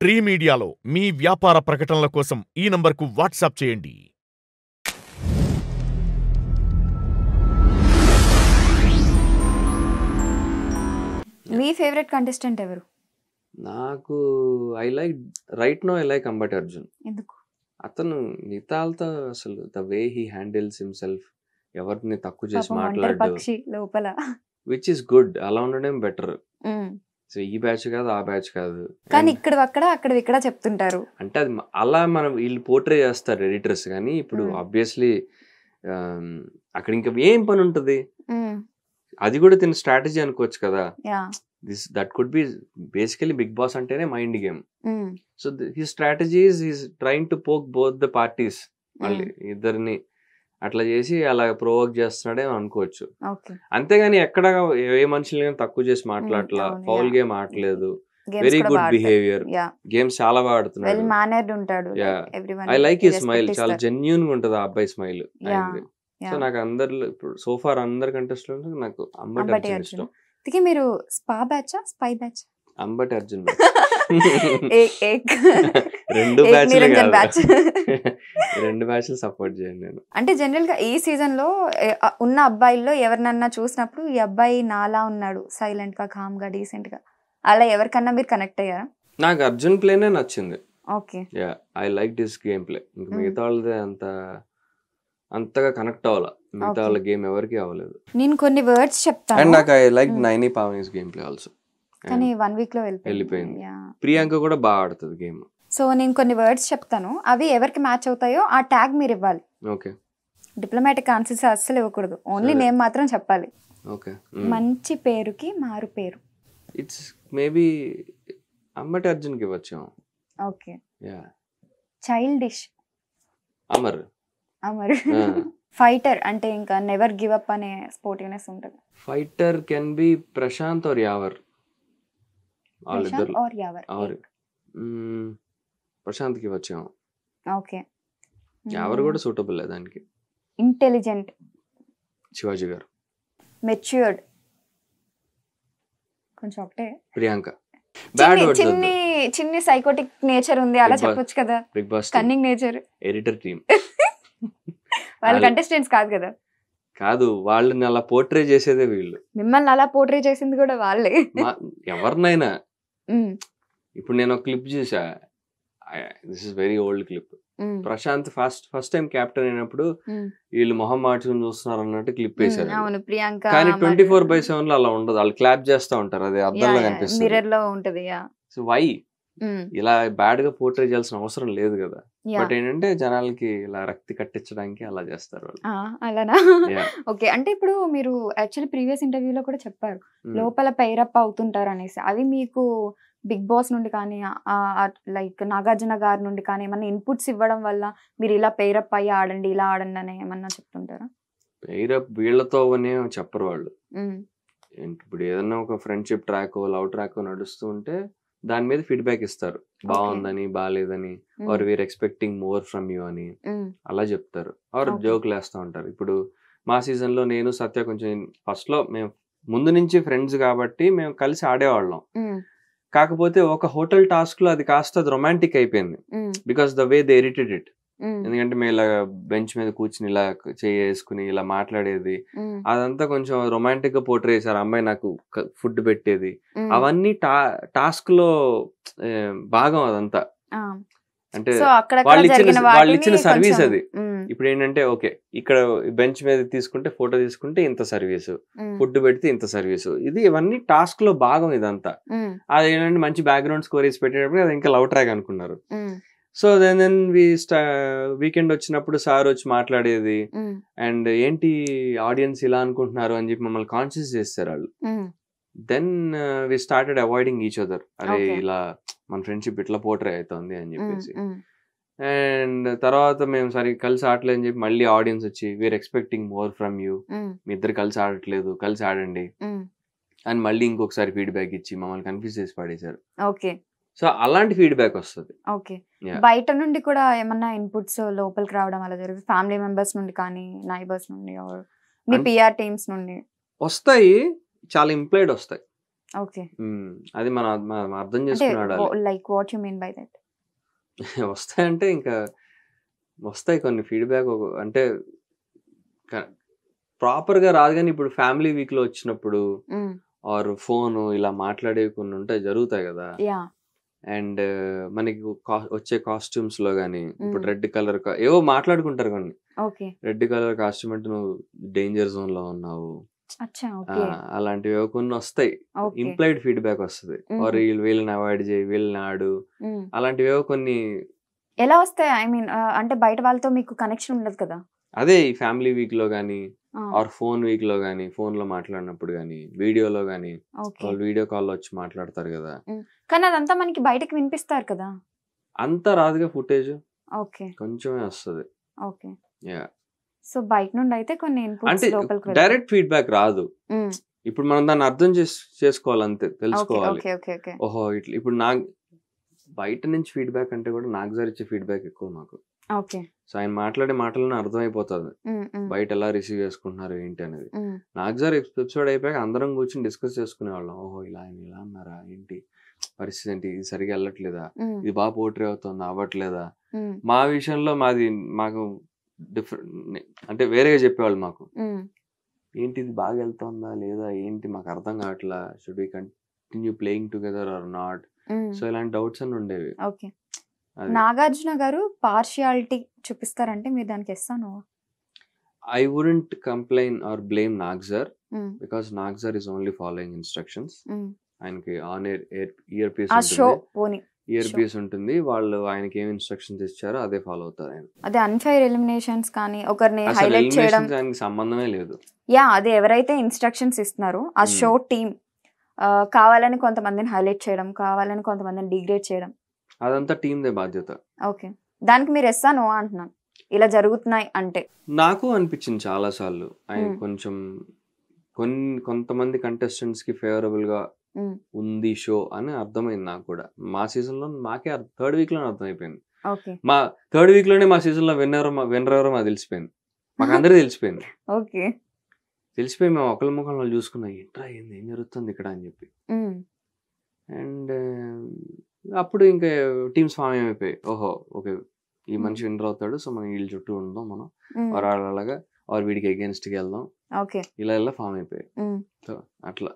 Tree మీడియాలో మీ వ్యాపార ప్రకటనల కోసం ఈ నంబర్కు వాట్సాప్ చేయండి. మీ ఫేవరెట్ కంటెస్టెంట్ ఎవరు? నాకు right no I like Ambati Arjun. ఎందుకు? అతను మిగతాలతో అసలు the way he handles himself, ఎవరిని తక్కువ చేసి పాపం ఒంటరి మాట్లాడు, పక్షి లోపల. Which is good. అలా ఉండడం బెటర్. సో ఈ బ్యాచ్ కాదు, ఆ బ్యాచ్ కాదు, కానీ ఇక్కడ చెప్తుంటారు. అంటే అది అలా మనం వీళ్ళు పోర్ట్రే చేస్తారు ఎడిటర్స్. కానీ ఇప్పుడు ఆబ్వియస్లీ అక్కడ ఇంకా ఏం పని ఉంటుంది, అది కూడా తిన స్ట్రాటజీ అనుకోవచ్చు కదా. That could be basically big boss అంటేనే mind game. So his strategies is trying to poke both the parties. మళ్ళీ ఇద్దరిని అట్లా చేసి అలా ప్రొవోక్ చేస్తున్నాడే అనుకోవచ్చు. అంతేగాని ఎక్కడ ఏ మనుషులు తక్కువ చేసి మాట్లాడట్లా, ఫౌల్ గేమ్ ఆడలేదు, వెరీ గుడ్ బిహేవియర్, గేమ్స్ చాలా బాగా ఆడుతున్నాడు. ఐ లైక్ ఈ స్మైల్, చాలా జెన్యూన్ గా ఉంటది ఆ అబ్బాయి స్మైల్. సో నాకు అందరు ఇప్పుడు సోఫార్ అందరి కంటెస్టెంట్స్ నాకు అంబటి అర్జున్ ఇష్టం. మీరు spa batch, spy batch? Ambati Arjun రెండు బ్యాచ్లు సపోర్ట్ చేయండి నేను. అంటే జనరల్ గా ఈ సీజన్ లో ఉన్న అబ్బాయిల్లో ఎవరినన్నా చూసినప్పుడు ఈ అబ్బాయి నాలా ఉన్నాడు, సైలెంట్ గా, కామ్ గా, డీసెంట్ గా, అలా ఎవరికన్నా మీరు కనెక్ట్ అయ్యారా? నాకు అర్జున్ ప్లేనే నచ్చింది. Okay, yeah, I like this game play. ఇంకా మిగతా వాళ్ళదే అంతగా కనెక్ట్ అవ్వాల. మిగతా వాళ్ళ గేమ్ ఎవరికి అవ్వలేదు. నేను కొన్ని వర్డ్స్ చెప్తాను. అండ్ నాకు I like Naini Pavani's game play also. కానీ 1 వీక్ లో వెళ్ళిపోయింది. ప్రియాంక కూడా బాగా ఆడుతుంది గేమ్. సో నేను కొన్ని వర్డ్స్ చెప్తాను, అవి ఎవరికి మ్యాచ్ అవుతాయో ఆ ట్యాగ్ మీరు ఇవ్వాలి. ఓకే. డిప్లొమాటిక్ ఆన్సర్స్ అస్సలు ఇవ్వకూడదు, ఓన్లీ నేమ్ మాత్రం చెప్పాలి. ఓకే. మంచి పేరుకి మారు పేరు. ఇట్స్ మేబీ అంబటి అర్జున్ కి ఇవ్వచ్చు. Okay. Yeah. Childish Amar. Fighter అంటే ఇంకా నెవర్ గివ్ అప్ అనే స్పోర్టివ్నెస్ ఉంటుంది. Fighter can be Prashanth or Yawar. Prashanth కి ఇవ్వచ్చు. ఓకే. యావర్ కూడా సూటబుల్ దానికి. ఇంటెలిజెంట్ శివాజీ గారు. మెచ్యూర్డ్ కొంచెం ఒకటే ప్రియాంక. చిన్ని సైకోటిక్ నేచర్ ఉంది, అలా చెప్పొచ్చు కదా. Bigg Boss cunning nature. Editor team వాళ్ళ కంటెస్టెంట్స్ కాదు కదా. కాదు, వాళ్ళని అలా పోర్ట్రే చేసేదే వీళ్ళు. మిమ్మల్ని అలా పోర్ట్రే చేసింది కూడా వాళ్ళే. ఎవరినైనా ఇప్పుడు నేను ఒక క్లిప్ చూసా, this is very old clip. Prashanth first time captain అయినప్పుడు వీళ్ళు మొహం మార్చుకుని చూస్తున్నారు అన్నట్టు క్లిప్ వేశారు. కానీ 24/7 లో అలా ఉండదు, వాళ్ళు క్లాప్ చేస్తా ఉంటారు, అది అద్దంలో కనిపిస్తుంది. సో వై ఇలా బ్యాడ్ గా పోర్ట్రే చేయాల్సిన అవసరం లేదు కదా. బట్ ఏంటంటే జనాలకి ఇలా రక్తి కట్టించడానికి అలా చేస్తారు. అలానా? ఓకే. అంటే ఇప్పుడు మీరు యాక్చువల్లీ ప్రీవియస్ ఇంటర్వ్యూలో కూడా చెప్పారు లోపల పైరప్ అవుతుంటారు అనేసి. అవి మీకు బిగ్ బాస్ నుండి కానీ లైక్ నాగార్జున గారి నుండి కానీ ఏమన్నా ఇన్పుట్స్ ఇవ్వడం వల్ల మీరు ఇలా పైరప్ అయ్యి ఆడండి, ఇలా ఆడండి అని ఏమన్నా చెప్తుంటారా? పైరప్ వీళ్ళతో చెప్పరు వాళ్ళు. ఇప్పుడు ఏదన్నా ఒక ఫ్రెండ్షిప్ ట్రాక్, లవ్ ట్రాక్ నడుస్తూ ఉంటే దాని మీద ఫీడ్బ్యాక్ ఇస్తారు, బాగుందని, బాగాలేదని, or we are expecting more from you అని అలా చెప్తారు. ఆర్ జోకులు వేస్తూ ఉంటారు. ఇప్పుడు మా సీజన్ లో నేను సత్య కొంచెం ఫస్ట్ లో మేము ముందు నుంచి ఫ్రెండ్స్ కాబట్టి మేము కలిసి ఆడేవాళ్ళం. కాకపోతే ఒక హోటల్ టాస్క్ లో అది కాస్త రొమాంటిక్ అయిపోయింది, because the way they edited it. ఎందుకంటే మేము ఇలా బెంచ్ మీద కూర్చుని ఇలా చేసుకుని ఇలా మాట్లాడేది, అదంతా కొంచెం రొమాంటిక్ గా పోర్ట్రే చేశారు. అమ్మాయి నాకు ఫుడ్ పెట్టేది, అవన్నీ టాస్క్ లో భాగం అదంతా. అంటే వాళ్ళు ఇచ్చిన సర్వీస్ అది. ఇప్పుడు ఏంటంటే ఓకే, ఇక్కడ బెంచ్ మీద తీసుకుంటే ఫోటో తీసుకుంటే ఇంత సర్వీసు, ఫుడ్ పెడితే ఇంత సర్వీసు, ఇది ఇవన్నీ టాస్క్ లో భాగం ఇదంతా. అది ఏంటంటే మంచి బ్యాక్గ్రౌండ్ స్కోర్ వేసి పెట్టేటప్పుడు అది ఇంకా లవ్ ట్రాక్ అనుకున్నారు. సో దెన్ వీకెండ్ వచ్చినప్పుడు సార్ వచ్చి మాట్లాడేది, అండ్ ఏంటి ఆడియన్స్ ఇలా అనుకుంటున్నారు అని చెప్పి మమ్మల్ని కాన్షియస్ చేస్తారు వాళ్ళు. Then we started avoiding each other. అరే ఇలా మన ఫ్రెండ్షిప్ ఇట్లా పోర్ట్రే అవుతుంది అని చెప్పేసి. అండ్ తర్వాత మేము సరే కలిసి ఆడలేదు అని చెప్పి మళ్ళీ ఆడియన్స్ వచ్చి we are expecting more from you, మీ ఇద్దరు కలిసి ఆడట్లేదు, కలిసి ఆడండి అని మళ్ళీ ఇంకొకసారి ఫీడ్బ్యాక్ ఇచ్చి మమ్మల్ని కన్ఫ్యూజ్ చేసి పడేశారు. ఓకే. సో అలాంటి ఫీడ్బ్యాక్ వస్తుంది. ఓకే. బయట నుండి కూడా ఏమన్నా ఇన్పుట్స్ లోపలికి రావడం అలా జరుగుతుంది, ఫ్యామిలీ మెంబర్స్ నుండి కానీ, నైబర్స్ నుండి, మీ పిఆర్ టీమ్స్ నుండి? వస్తాయి, చాలా ఇంప్లాయిడ్ వస్తాయి. ఓకే. అది మనం అర్థం అంటే చేసుకుని ఆడాలి. Like what you mean by that? వస్తాయంటే ఇంకా వస్తాయి కొన్ని ఫీడ్‌బ్యాక్ అంటే క ప్రాపర్‌గా రాదు గానీ ఇప్పుడు ఫ్యామిలీ వీక్‌లో వచ్చినప్పుడు హ్మ్. ఆర్ ఫోను ఇలా మాట్లాడేవి కొన్ని ఉంటాయి జరుగుతాయి గదా! యాహ్! అండ్ మనకి వచ్చే కాస్ట్యూమ్స్‌లో గాని ఇప్పుడు హ్మ్. రెడ్ కలర్ ఏవో మాట్లాడుకుంటారు కొన్ని. ఓకే. రెడ్ కలర్ కాస్ట్యూమ్ అంటే నువ్వు డేంజర్ జోన్‌లో ఉన్నావు. అచ్చా! ఓకే. అలాంటివేవో కొన్నొస్తాయి. ఓకే. ఇంప్లైడ్ ఫీడ్‌బ్యాక్ వస్తది. ఆర్ హుహు. వీళ్ళని అవాయిడ్ జెయి, వీళ్ళని ఆడు. హ్మ్. అలాంటివేవో కొన్ని ఎలా వస్తాయి? ఐ మీన్ అంటే బయట వాళ్ళతో మీకు కనెక్షన్ ఉండదు కదా! అదే ఈ ఫ్యామిలీ వీక్‌లో గాని, ఆ! ఆర్ ఫోన్ వీక్‌లో గాని, ఫోన్‌లో మాట్లాడినప్పుడు గాని, వీడియోలో గాని, ఓకే. వాళ్ళు వీడియో కాల్‌లో వచ్చి మాట్లాడతారు గదా! హ్మ్. కానీ అదంతా మనకి బయటకి వినిపిస్తారు కదా! అంతా రాదుగా ఫుటేజ్. ఓకే. కొంచెమే వస్తది. ఓకే. యాహ్! సో, బయట నుండయితే కొన్ని ఇన్‌పుట్స్ అంటే లోపలికి వెళ్తాయి. డైరెక్ట్ ఫీడ్‌బ్యాక్ రాదు. హ్మ్. ఇప్పుడు మనం దాన్ని అర్థం చేసుకోవాలంతే. ఓకే. తెలుసుకోవాలి. ఓకే. ఓకే. ఓకే. ఓహో! ఇప్పుడు బయట నుంచి ఫీడ్‌బ్యాక్ అంటే కూడా నాకు సార్ ఇచ్చే ఫీడ్‌బ్యాక్ ఎక్కువ మాకు. ఓకే. సో, ఆయన మాట్లాడే మాటల్లోనే అర్థమైపోతది. హ్మ్. హ్మ్. బయట ఎలా రిసీవ్ చేసుకుంటున్నారు ఏంటి అనేది. హ్మ్. నాకు సార్ ఎపిసోడ్ అయిపోయాక అందరం కూర్చొని డిస్కస్ చేసుకునేవాళ్ళం. ఓహో! ఆయన ఇలా అన్నారా? ఏంటి? పరిస్థితి ఏంటి? ఇది సరిగ్గా ఎళ్ళట్లేదా? హ్మ్. ఇది పోర్ట్రే అవుతుందా? అవ్వట్లేదా? హ్మ్. మా విషయంలో మాకు డిఫరెంట్ అంటే వేరేగా చెప్పేవాళ్ళు మాకు. హ్మ్. ఏంటి ఇది బాగా ఎళ్తోందా? లేదా? ఏంటి మాకు అర్థం కావట్లా. Should we continue playing together or not? Hmm. So, ఇలాంటి డౌట్స్ అన్ని ఉండేవి. ఓకే. అది. నాగార్జున గారు పార్షియాలిటీ చూపిస్తారంటే మీరు దానికి యెస్సా? Noah? I wouldn't complain or blame Nag sir హ్మ్. because Nag sir is only following instructions. హ్మ్. ఆయనకి ఆన్ ఇయర్ పీస్ ఆ షో ఉంటుంది. పోనీ. Year show. పీస్ ఉంటుంది. వాళ్ళు ఆయనకి ఏమి ఇన్‌స్ట్రక్షన్స్ ఇచ్చారో అదే ఫాలో అవుతారు ఆయన. అదే అన్‌ఫెయిర్ ఎలిమినేషన్స్ కానీ, ఒకరిని అసలు హైలైట్ చేయడం. ఎలిమినేషన్స్ ఆయనకి సంబంధమే లేదు. యాహ్! అదే ఎవరైతే ఇన్‌స్ట్రక్షన్స్ ఇస్తున్నారో ఆ షో టీమ్ కావాలని కొంతమందిని హైలైట్ చేయడం, కావాలని కొంతమందిని డిగ్రేడ్ చేయడం. అదంతా టీమ్‌దే బాధ్యత. ఓకే. దానికి మీరు యెస్సా? నోవా అంటున్నాను. ఇలా జరుగుతున్నాయి అంటే. నాకు అనిపించింది చాలా సార్లు. ఆయన హ్మ్. కొంచెం కొంతమంది కంటెస్టెంట్స్‌కి ఫేవరబుల్‌గా హ్మ్. ఉంది షో అని అర్థమైంది నాకు కూడా. మా సీజన్‌లో మాకే థర్డ్ వీక్‌లోనే అర్థమైపోయింది. ఓకే. మా థర్డ్ వీక్‌లోనే మా సీజన్‌లో విన్నర్ ఎవరో మాకు తెలిసిపోయింది. మాకందరికీ తెలిసిపోయింది. ఓకే. తెలిసిపోయి మేము ఒకళ్ళ ముఖం వాళ్ళు చూసుకున్నాం. ఏంట్రా ఏంది? ఏం జరుగుతుంది ఇక్కడ అని చెప్పి. హ్మ్. అండ్ అప్పుడు ఇంకా టీమ్స్ ఫార్మ్ అయిపోయాయి. ఓహో! ఓకే. ఈ హ్మ్. మనిషి విన్నర్ అవుతాడు. సో, మనం వీళ్ళ చుట్టూ ఉందాం మనం. హ్మ్. ఆర్ అలాగా వీడికి అగైన్స్ట్‌గా వెళ్దాం. ఓకే. ఇలా ఫార్మ్ అయిపోయాయి. హ్మ్. సో, అట్లా.